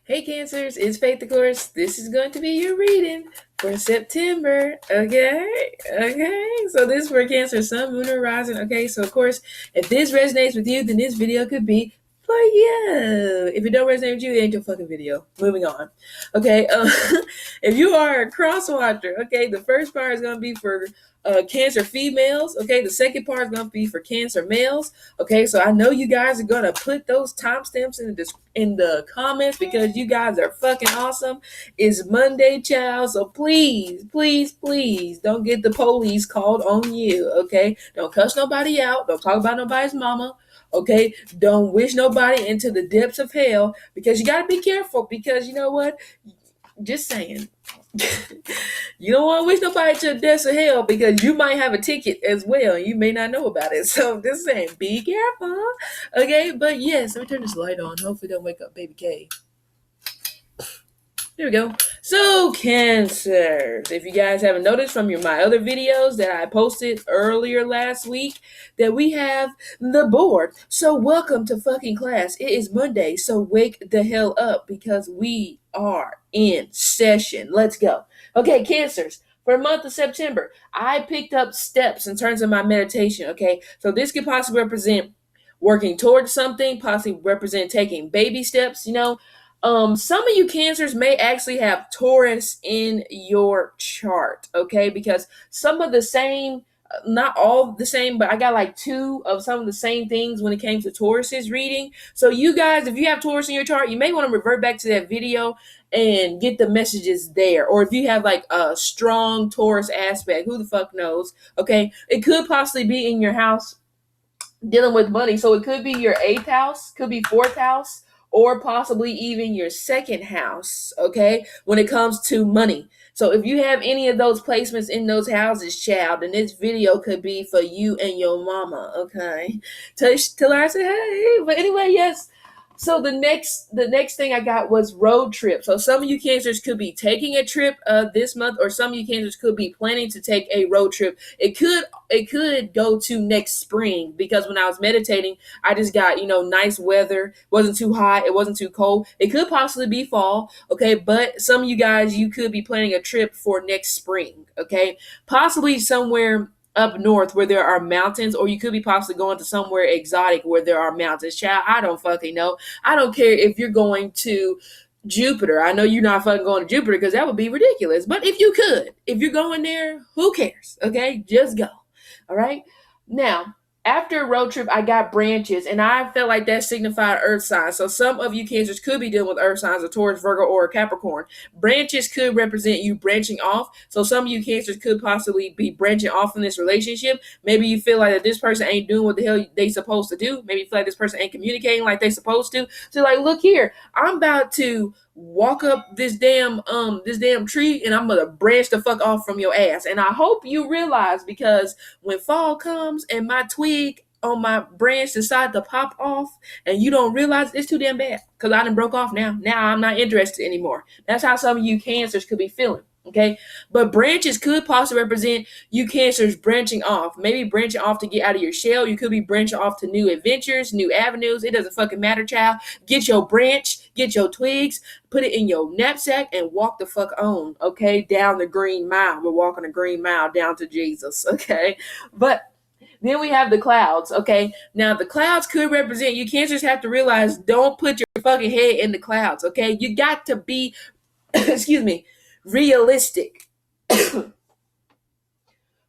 Hey Cancers, it's Faith of course. This is going to be your reading for September. Okay. So this is for Cancer, Sun, Moon, or Rising. Okay, so of course, if this resonates with you, then this video could be for you. If it don't resonate with you, it ain't your fucking video. Moving on. Okay, if you are a cross watcher, okay, the first part is gonna be for Cancer females. Okay, the second part is gonna be for Cancer males. Okay, so I know you guys are gonna put those timestamps in the comments because you guys are fucking awesome. It's Monday, child. So please don't get the police called on you. Okay, don't cuss nobody out. Don't talk about nobody's mama. Okay, don't wish nobody into the depths of hell because you gotta be careful because you know what? Just saying. You don't want to wish nobody to the depths of hell because you might have a ticket as well. And you may not know about it. So I'm just saying, be careful. Okay, but yes, let me turn this light on. Hopefully don't wake up baby K. There we go. So Cancers, if you guys haven't noticed from my other videos that I posted earlier last week, that we have the board. So welcome to fucking class. It is Monday, so wake the hell up because we are in session. Let's go. Okay, Cancers. For the month of September, I picked up steps in terms of my meditation. Okay, so this could possibly represent working towards something, possibly represent taking baby steps. Some of you Cancers may actually have Taurus in your chart, okay? Because some of the same, not all the same, but I got like two of some of the same things when it came to Taurus's reading. So you guys, if you have Taurus in your chart, you may want to revert back to that video and get the messages there. Or if you have like a strong Taurus aspect, who the fuck knows, okay? It could possibly be in your house dealing with money. So it could be your 8th house, could be 4th house, or possibly even your 2nd house, okay, when it comes to money. So if you have any of those placements in those houses, child, then this video could be for you and your mama, okay? Till I say, hey. But anyway, yes. So the next thing I got was road trip. So some of you Cancers could be taking a trip this month, or some of you Cancers could be planning to take a road trip. It could go to next spring because when I was meditating, I just got nice weather. It wasn't too hot. It wasn't too cold. It could possibly be fall. Okay, but some of you guys, you could be planning a trip for next spring. Okay, possibly somewhere up north where there are mountains, or you could be possibly going to somewhere exotic where there are mountains. Child, I don't fucking know. I don't care if you're going to Jupiter. I know you're not fucking going to Jupiter because that would be ridiculous. But if you could, if you're going there, who cares? Okay, just go. All right. Now, after a road trip, I got branches, and I felt like that signified earth signs. So some of you Cancers could be dealing with earth signs, a Taurus, Virgo, or a Capricorn. Branches could represent you branching off. So some of you Cancers could possibly be branching off in this relationship. Maybe you feel like that this person ain't doing what the hell they supposed to do. Maybe you feel like this person ain't communicating like they supposed to. So like, look here, I'm about to walk up this damn tree and I'm gonna branch the fuck off from your ass. And I hope you realize, because when fall comes and my twig on my branch decide to pop off and you don't realize, it's too damn bad because I done broke off now. Now I'm not interested anymore. That's how some of you Cancers could be feeling. Okay, but branches could possibly represent you Cancers branching off, maybe branching off to get out of your shell. You could be branching off to new adventures, new avenues. It doesn't fucking matter, child. Get your branch, get your twigs, put it in your knapsack, and walk the fuck on, okay, down the green mile. We're walking a green mile down to Jesus, okay? But then we have the clouds, okay? Now, the clouds could represent you Cancers have to realize, don't put your fucking head in the clouds, okay? You got to be, excuse me, realistic.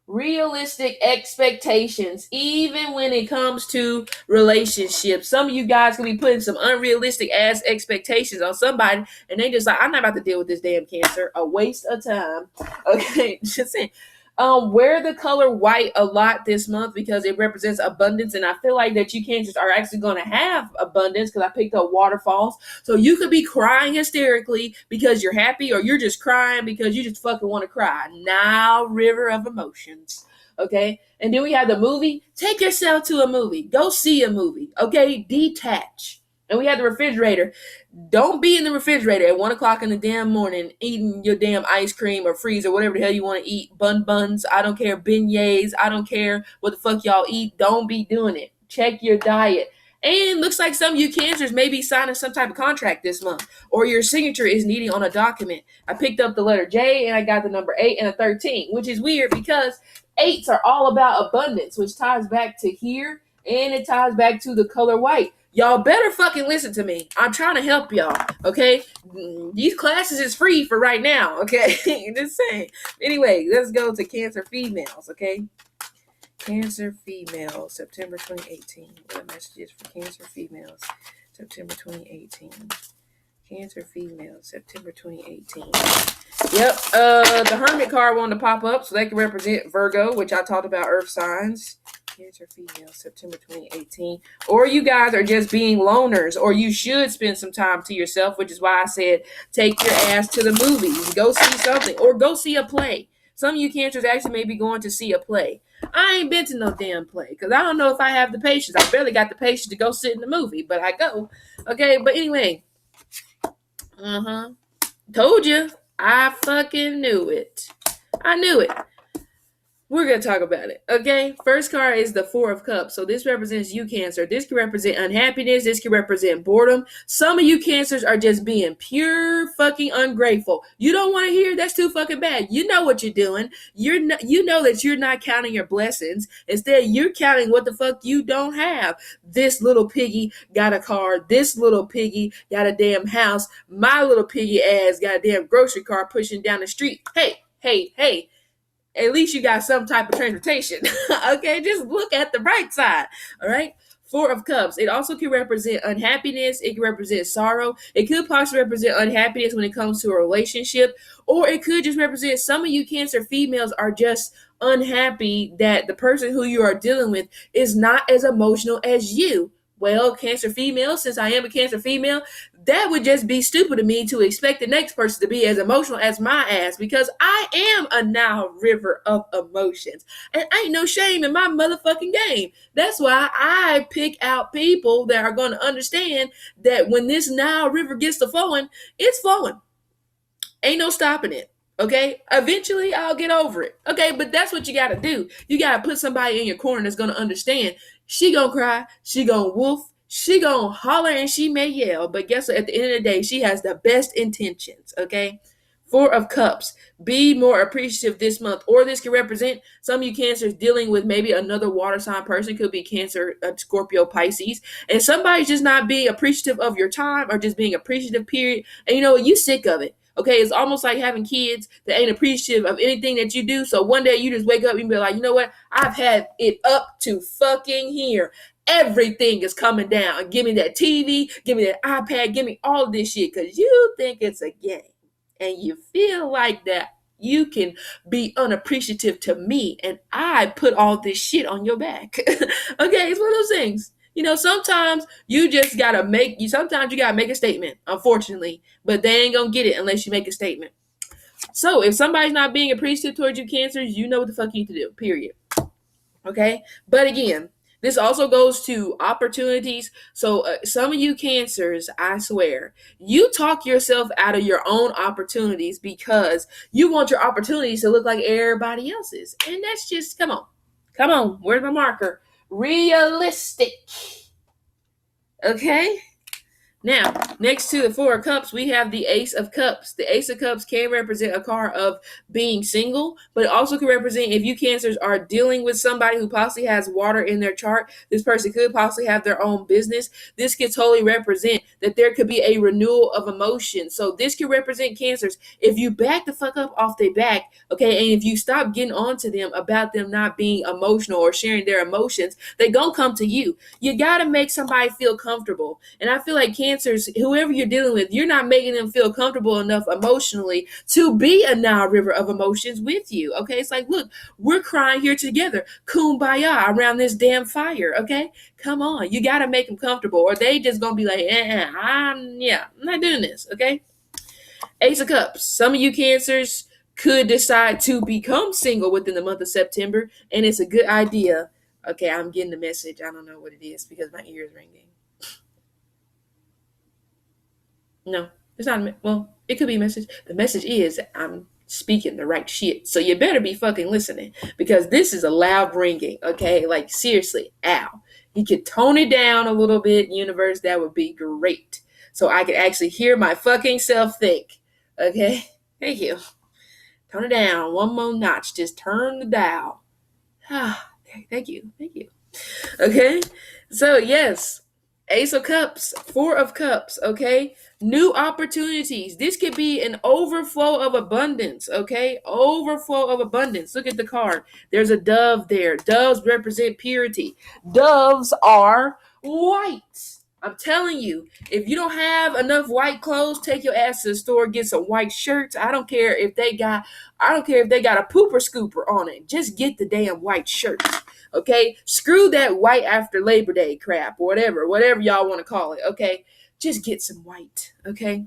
Realistic expectations, even when it comes to relationships. Some of you guys can be putting some unrealistic ass expectations on somebody, and they just like, I'm not about to deal with this damn Cancer. A waste of time. Okay, just saying. Wear the color white a lot this month because it represents abundance, and I feel like that you Cancers are actually going to have abundance because I picked up waterfalls. So you could be crying hysterically because you're happy, or you're just crying because you just fucking want to cry. Now, river of emotions. Okay, and then we have the movie. Take yourself to a movie. Go see a movie. Okay, detach. And we have the refrigerator. Don't be in the refrigerator at 1 o'clock in the damn morning eating your damn ice cream or freeze or whatever the hell you want to eat. Buns. I don't care. Beignets. I don't care what the fuck y'all eat. Don't be doing it. Check your diet. And looks like some of you cancers may be signing some type of contract this month, or your signature is needing on a document. I picked up the letter J and I got the number 8 and a 13, which is weird because 8s are all about abundance, which ties back to here and it ties back to the color white. Y'all better fucking listen to me. I'm trying to help y'all, okay? These classes is free for right now, okay? Just saying. Anyway, let's go to Cancer females, okay? Cancer females, September 2018. What messages for Cancer females, September 2018? Cancer females, September 2018. Yep, the Hermit card wanted to pop up, so they can represent Virgo, which I talked about, earth signs. Cancer female, September 2018. Or you guys are just being loners, or you should spend some time to yourself, which is why I said take your ass to the movies. Go see something, or go see a play. Some of you cancers actually may be going to see a play. I ain't been to no damn play, because I don't know if I have the patience. I barely got the patience to go sit in the movie, but I go. Okay, but anyway. Told you. I fucking knew it. I knew it. We're going to talk about it, okay? First card is the Four of Cups. So this represents you, Cancer. This can represent unhappiness. This can represent boredom. Some of you cancers are just being pure fucking ungrateful. You don't want to hear? That's too fucking bad. You know what you're doing. You know that you're not counting your blessings. Instead, you're counting what the fuck you don't have. This little piggy got a car. This little piggy got a damn house. My little piggy ass got a damn grocery car pushing down the street. Hey. At least you got some type of transportation. Okay, just look at the bright side. All right. Four of Cups. It also can represent unhappiness. It can represent sorrow. It could possibly represent unhappiness when it comes to a relationship. Or it could just represent some of you Cancer females are just unhappy that the person who you are dealing with is not as emotional as you. Well, Cancer female, since I am a Cancer female, that would just be stupid of me to expect the next person to be as emotional as my ass, because I am a Nile River of emotions. And ain't no shame in my motherfucking game. That's why I pick out people that are going to understand that when this Nile River gets to flowing, it's flowing. Ain't no stopping it. Okay, eventually I'll get over it. Okay, but that's what you got to do. You got to put somebody in your corner that's going to understand. She going to cry, she going to woof, she going to holler, and she may yell. But guess what? At the end of the day, she has the best intentions. Okay, Four of Cups. Be more appreciative this month. Or this can represent some of you Cancers dealing with maybe another water sign person. Could be Cancer, Scorpio, Pisces. And somebody's just not being appreciative of your time, or just being appreciative, period. And you know what? You sick of it. Okay, it's almost like having kids that ain't appreciative of anything that you do. So one day you just wake up and be like, you know what? I've had it up to fucking here. Everything is coming down. Give me that TV, give me that iPad, give me all of this shit, because you think it's a game. And you feel like that you can be unappreciative to me, and I put all this shit on your back. Okay, it's one of those things. You know, sometimes you gotta make a statement, unfortunately, but they ain't gonna get it unless you make a statement. So if somebody's not being appreciative towards you Cancers, you know what the fuck you need to do, period. Okay, but again, this also goes to opportunities. So some of you Cancers, I swear, you talk yourself out of your own opportunities because you want your opportunities to look like everybody else's. And that's just, come on, where's my marker? Realistic. Okay? Now, next to the Four of Cups, we have the Ace of Cups. The Ace of Cups can represent a card of being single, but it also can represent if you Cancers are dealing with somebody who possibly has water in their chart. This person could possibly have their own business. This could totally represent that there could be a renewal of emotion. So this could represent Cancers. If you back the fuck up off their back, okay, and if you stop getting on to them about them not being emotional or sharing their emotions, they gonna come to you. You gotta make somebody feel comfortable. And I feel like Cancers, whoever you're dealing with, you're not making them feel comfortable enough emotionally to be a Nile River of emotions with you. Okay, it's like, look, we're crying here together, kumbaya, around this damn fire. Okay, come on, you got to make them comfortable, or they just gonna be like, I'm not doing this. Okay, Ace of Cups. Some of you Cancers could decide to become single within the month of September, and it's a good idea. Okay, I'm getting the message. I don't know what it is because my ear is ringing. No, it's not. Well, it could be a message. The message is I'm speaking the right shit. So you better be fucking listening, because this is a loud ringing. Okay, like seriously, ow. He could tone it down a little bit, universe. That would be great. So I could actually hear my fucking self think. Okay? Thank you. Turn it down one more notch. Just turn the dial. Thank you. Thank you. Okay? So, yes. Ace of Cups, Four of Cups, okay? New opportunities. This could be an overflow of abundance, okay? Overflow of abundance. Look at the card. There's a dove there. Doves represent purity. Doves are white. I'm telling you, if you don't have enough white clothes, take your ass to the store, get some white shirts. I don't care if they got a pooper scooper on it. Just get the damn white shirts. Okay? Screw that white after Labor Day crap or whatever y'all want to call it. Okay? Just get some white. Okay?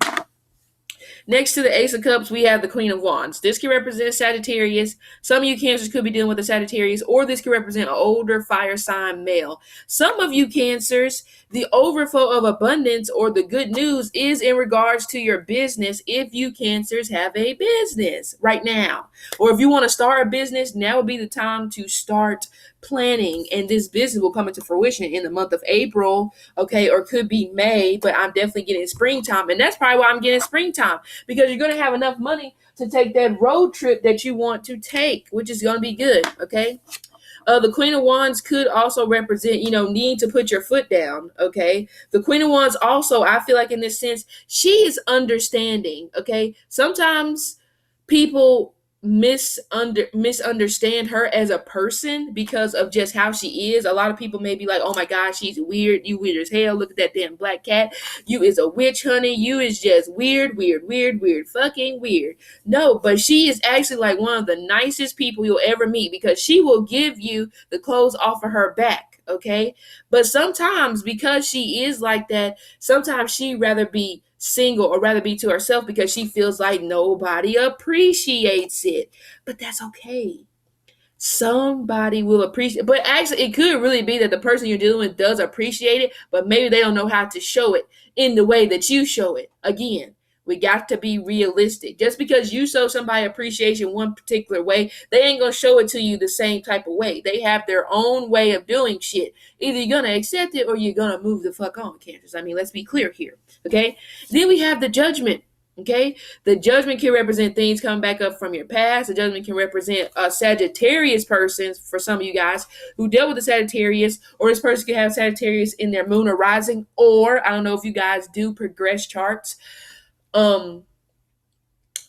Next to the Ace of Cups, we have the Queen of Wands. This can represent Sagittarius. Some of you Cancers could be dealing with a Sagittarius, or this can represent an older fire sign male. Some of you Cancers, the overflow of abundance or the good news is in regards to your business if you Cancers have a business right now. Or if you want to start a business, now would be the time to start planning, and this business will come into fruition in the month of April, okay, or could be May, but I'm definitely getting springtime, and that's probably why I'm getting springtime, because you're going to have enough money to take that road trip that you want to take, which is going to be good, okay? The Queen of Wands could also represent, needing to put your foot down, okay? The Queen of Wands also, I feel like in this sense, she is understanding, okay? Sometimes people misunderstand her as a person because of just how she is. A lot of people may be like, oh my gosh, she's weird. You weird as hell. Look at that damn black cat. You is a witch, honey. You is just weird, fucking weird. No, but she is actually like one of the nicest people you'll ever meet, because she will give you the clothes off of her back, okay? But sometimes, because she is like that, sometimes she'd rather be single or rather be to herself because she feels like nobody appreciates it. But that's okay. Somebody will appreciate it. But actually, it could really be that the person you're dealing with does appreciate it, but maybe they don't know how to show it in the way that you show it. Again, we got to be realistic. Just because you show somebody appreciation one particular way, they ain't going to show it to you the same type of way. They have their own way of doing shit. Either you're going to accept it or you're going to move the fuck on, Cancers. I mean, let's be clear here, okay? Then we have the Judgment. Okay, the Judgment can represent things coming back up from your past. The Judgment can represent a Sagittarius person for some of you guys who dealt with the Sagittarius, or this person can have Sagittarius in their moon or rising, or I don't know if you guys do progress charts.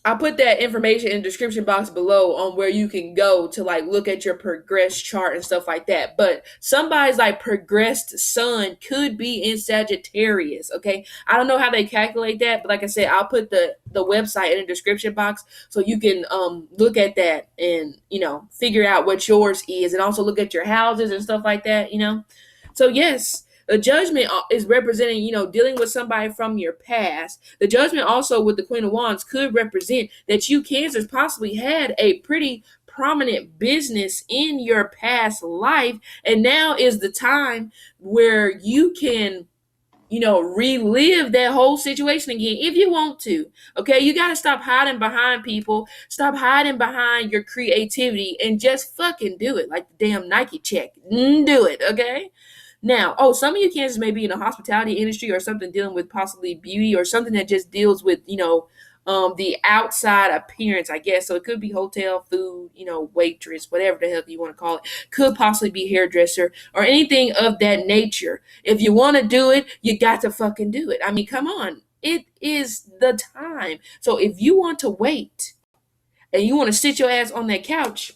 I'll put that information in the description box below on where you can go to like look at your progress chart and stuff like that. But somebody's like progressed sun could be in Sagittarius, okay? I don't know how they calculate that, but like I said, I'll put the website in the description box so you can look at that and, figure out what yours is, and also look at your houses and stuff like that, So yes, the Judgment is representing, dealing with somebody from your past. The Judgment also with the Queen of Wands could represent that you Cancers possibly had a pretty prominent business in your past life, and now is the time where you can relive that whole situation again if you want to. Okay, you got to stop hiding behind people, stop hiding behind your creativity, and just fucking do it, like the damn Nike check. Do it, okay? Now, some of you Cancers may be in the hospitality industry or something dealing with possibly beauty or something that just deals with, the outside appearance, I guess. So it could be hotel, food, waitress, whatever the hell you want to call it. Could possibly be hairdresser or anything of that nature. If you want to do it, you got to fucking do it. I mean, come on. It is the time. So if you want to wait and you want to sit your ass on that couch,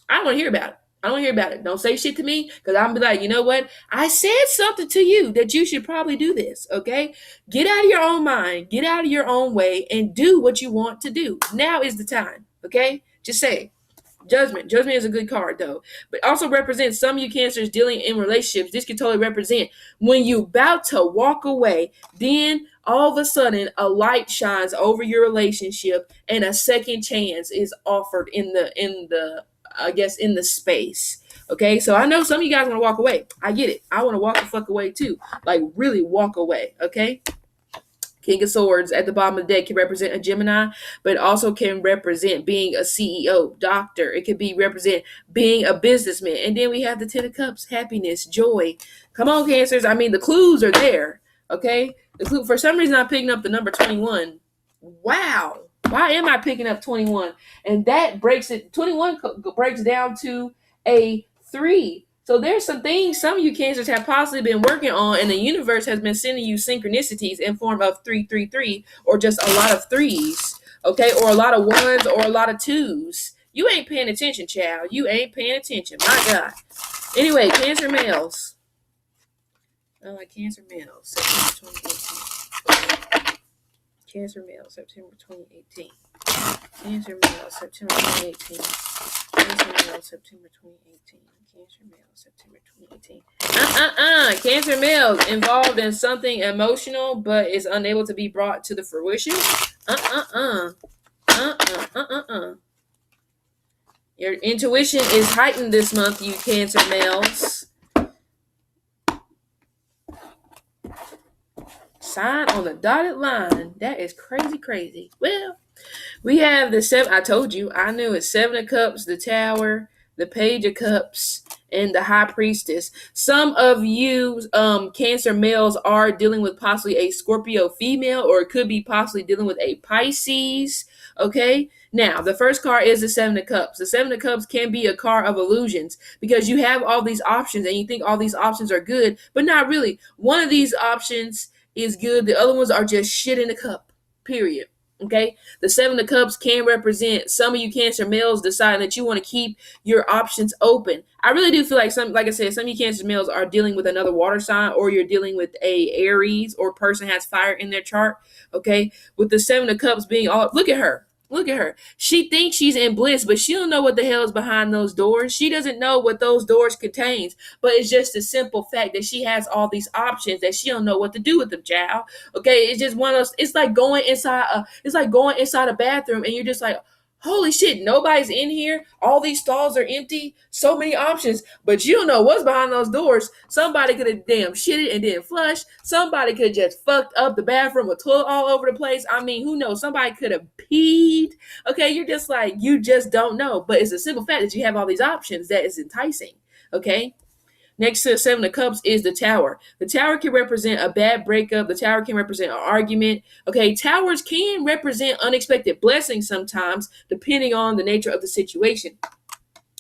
I don't want to hear about it. I don't hear about it. Don't say shit to me, because I'm be like, you know what? I said something to you that you should probably do this, okay? Get out of your own mind, get out of your own way, and do what you want to do. Now is the time, okay? Just say. Judgment. Judgment is a good card, though. But also represents some of you Cancers dealing in relationships. This can totally represent when you about to walk away, then all of a sudden a light shines over your relationship and a second chance is offered in the space. Okay, so I know some of you guys want to walk away. I get it. I want to walk the fuck away too. Like really walk away. Okay. King of Swords at the bottom of the deck can represent a Gemini, but it also can represent being a CEO, doctor. It could be represent being a businessman. And then we have the Ten of Cups, happiness, joy. Come on, Cancers. I mean, the clues are there. Okay? The clue, for some reason, I'm picking up the number 21. Wow. Why am I picking up 21? And that breaks it. 21 breaks down to a 3. So there's some things some of you Cancers have possibly been working on, and the universe has been sending you synchronicities in form of 333, or just a lot of threes, okay, or a lot of ones, or a lot of twos. You ain't paying attention, child. You ain't paying attention. My God. Anyway, Cancer males. I like Cancer males. September 2018. Cancer males, September 2018. Cancer males, September 2018. Cancer males, September 2018. Cancer males, September 2018. Cancer males involved in something emotional but is unable to be brought to the fruition. Your intuition is heightened this month, you Cancer males. Sign on the dotted line. That is crazy. Well, we have the 7. I told you. I knew it. 7 of Cups, the Tower, the Page of Cups, and the High Priestess. Some of you Cancer males are dealing with possibly a Scorpio female, or it could be possibly dealing with a Pisces. Okay? Now, the first card is the 7 of Cups. The 7 of Cups can be a card of illusions, because you have all these options and you think all these options are good, but not really. One of these options is good. The other ones are just shit in the cup. Period. Okay, the 7 of Cups can represent some of you Cancer males deciding that you want to keep your options open. I really do feel like like I said, some of you Cancer males are dealing with another water sign, or you're dealing with a Aries or person has fire in their chart. Okay, with the 7 of Cups being all, look at her. Look at her. She thinks she's in bliss, but she don't know what the hell is behind those doors. She doesn't know what those doors contains. But it's just the simple fact that she has all these options that she don't know what to do with them, child. Okay, it's just one of those. It's like going inside a bathroom and you're just like, holy shit, nobody's in here. All these stalls are empty. So many options, but you don't know what's behind those doors. Somebody could have damn shitted and didn't flush. Somebody could have just fucked up the bathroom with toilet all over the place. I mean, who knows? Somebody could have peed. Okay, you're just like, you just don't know. But it's a simple fact that you have all these options that is enticing. Okay. Next to the 7 of Cups is the Tower. The Tower can represent a bad breakup. The Tower can represent an argument. Okay, Towers can represent unexpected blessings sometimes, depending on the nature of the situation.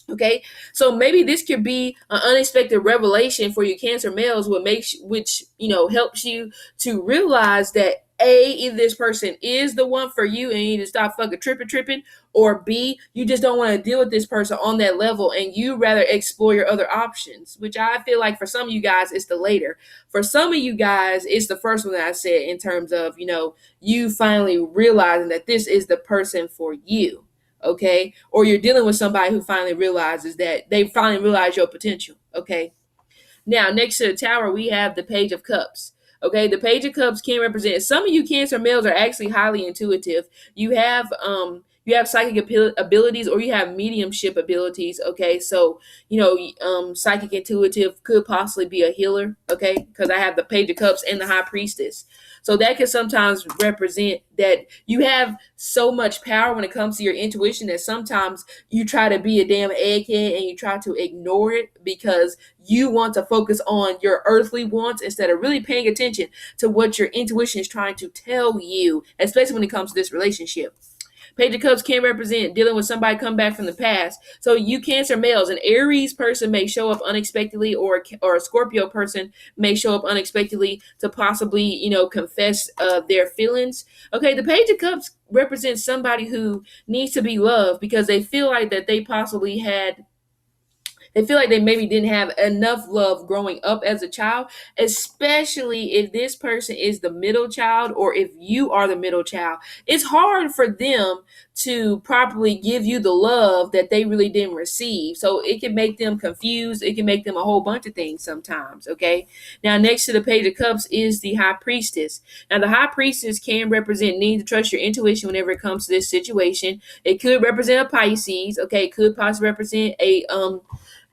Okay, so maybe this could be an unexpected revelation for you Cancer males, which helps you to realize that either this person is the one for you and you need to stop fucking tripping, or B, you just don't want to deal with this person on that level and you rather explore your other options, which I feel like for some of you guys, it's the later. For some of you guys, it's the first one that I said, in terms of, you finally realizing that this is the person for you. Okay, or you're dealing with somebody who finally realizes that they finally realize your potential. Okay, now next to the Tower, we have the Page of Cups. Okay, the Page of Cups can represent, some of you Cancer males are actually highly intuitive. You have psychic abilities, or you have mediumship abilities. Okay, so psychic intuitive could possibly be a healer. Okay, because I have the Page of Cups and the High Priestess. So that can sometimes represent that you have so much power when it comes to your intuition that sometimes you try to be a damn egghead and you try to ignore it because you want to focus on your earthly wants instead of really paying attention to what your intuition is trying to tell you, especially when it comes to this relationship. Page of Cups can represent dealing with somebody come back from the past. So you Cancer males, an Aries person may show up unexpectedly, or a Scorpio person may show up unexpectedly to possibly, confess their feelings. Okay, the Page of Cups represents somebody who needs to be loved because they feel like that they feel like they maybe didn't have enough love growing up as a child, especially if this person is the middle child or if you are the middle child. It's hard for them to properly give you the love that they really didn't receive. So it can make them confused. It can make them a whole bunch of things sometimes. Okay. Now, next to the Page of Cups is the High Priestess. Now, the High Priestess can represent needing to trust your intuition whenever it comes to this situation. It could represent a Pisces. Okay. It could possibly represent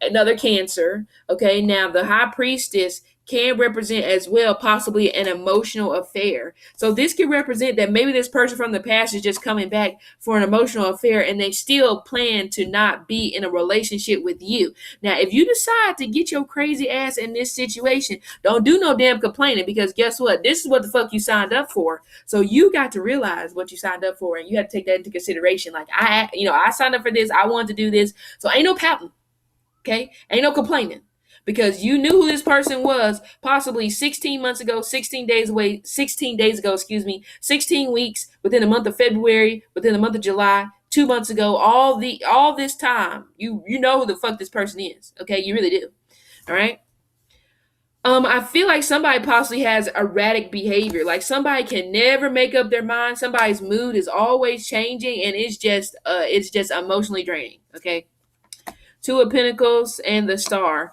another Cancer. Okay, now the High Priestess can represent as well possibly an emotional affair. So this can represent that maybe this person from the past is just coming back for an emotional affair and they still plan to not be in a relationship with you. Now, if you decide to get your crazy ass in this situation, don't do no damn complaining, because guess what? This is what the fuck you signed up for. So you got to realize what you signed up for, and you have to take that into consideration. Like, I signed up for this. I wanted to do this. So ain't no pouting. Okay? Ain't no complaining. Because you knew who this person was possibly 16 months ago, 16 days away, 16 days ago, 16 weeks, within the month of February, within the month of July, 2 months ago, all this time. You know who the fuck this person is. Okay? You really do. All right? I feel like somebody possibly has erratic behavior. Like somebody can never make up their mind. Somebody's mood is always changing, and it's just emotionally draining. Okay? Two of Pentacles and the Star.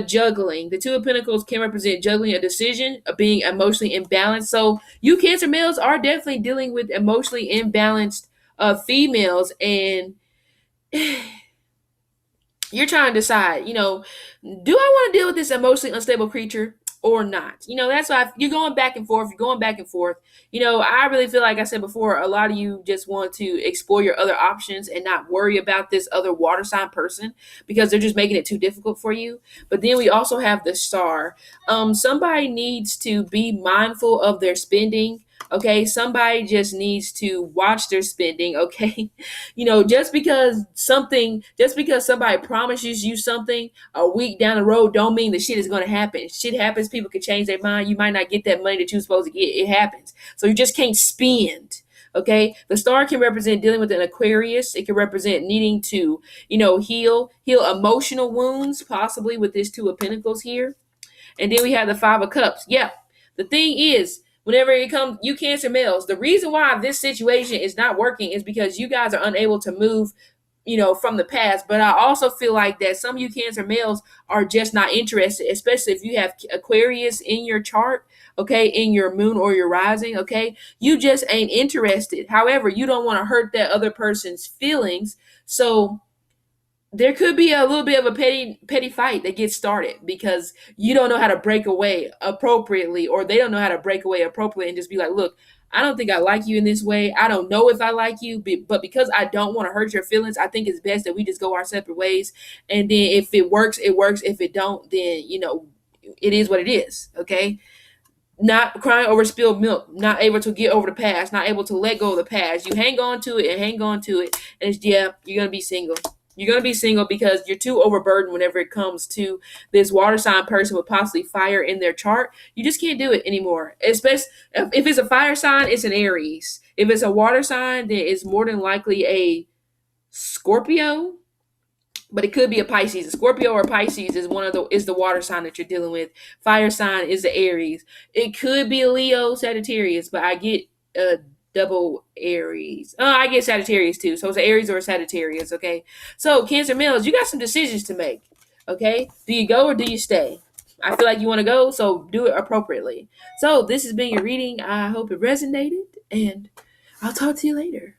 Juggling. The Two of Pentacles can represent juggling a decision, being emotionally imbalanced. So you Cancer males are definitely dealing with emotionally imbalanced females, and you're trying to decide, do I want to deal with this emotionally unstable creature or not? That's why you're going back and forth. You're going back and forth. I really feel like I said before, a lot of you just want to explore your other options and not worry about this other water sign person because they're just making it too difficult for you. But then we also have the Star. Somebody needs to be mindful of their spending. Okay, somebody just needs to watch their spending. Okay, just because somebody promises you something a week down the road don't mean the shit is going to happen. Shit happens. People can change their mind. You might not get that money that you're supposed to get. It happens. So you just can't spend. Okay, the Star can represent dealing with an Aquarius. It can represent needing to, heal emotional wounds, possibly with this Two of Pentacles here. And then we have the Five of Cups. Yeah, the thing is, whenever it comes, you Cancer males, the reason why this situation is not working is because you guys are unable to move, from the past. But I also feel like that some of you Cancer males are just not interested, especially if you have Aquarius in your chart, okay, in your moon or your rising, okay? You just ain't interested. However, you don't want to hurt that other person's feelings. So there could be a little bit of a petty fight that gets started because you don't know how to break away appropriately, or they don't know how to break away appropriately, and just be like, look, I don't think I like you in this way. I don't know if I like you, but because I don't want to hurt your feelings, I think it's best that we just go our separate ways. And then if it works, it works. If it don't, then it is what it is. Okay. Not crying over spilled milk, not able to get over the past, not able to let go of the past. You hang on to it, and it's, you're gonna be single. You're going to be single because you're too overburdened whenever it comes to this water sign person with possibly fire in their chart. You just can't do it anymore. Especially if it's a fire sign, it's an Aries. If it's a water sign, then it's more than likely a Scorpio, but it could be a Pisces. A Scorpio or Pisces is the water sign that you're dealing with. Fire sign is the Aries. It could be a Leo, Sagittarius, but I get double Aries. I get Sagittarius too. So it's an Aries or a Sagittarius, okay? So Cancer males, you got some decisions to make, okay? Do you go or do you stay? I feel like you want to go, so do it appropriately. So this has been your reading. I hope it resonated, and I'll talk to you later.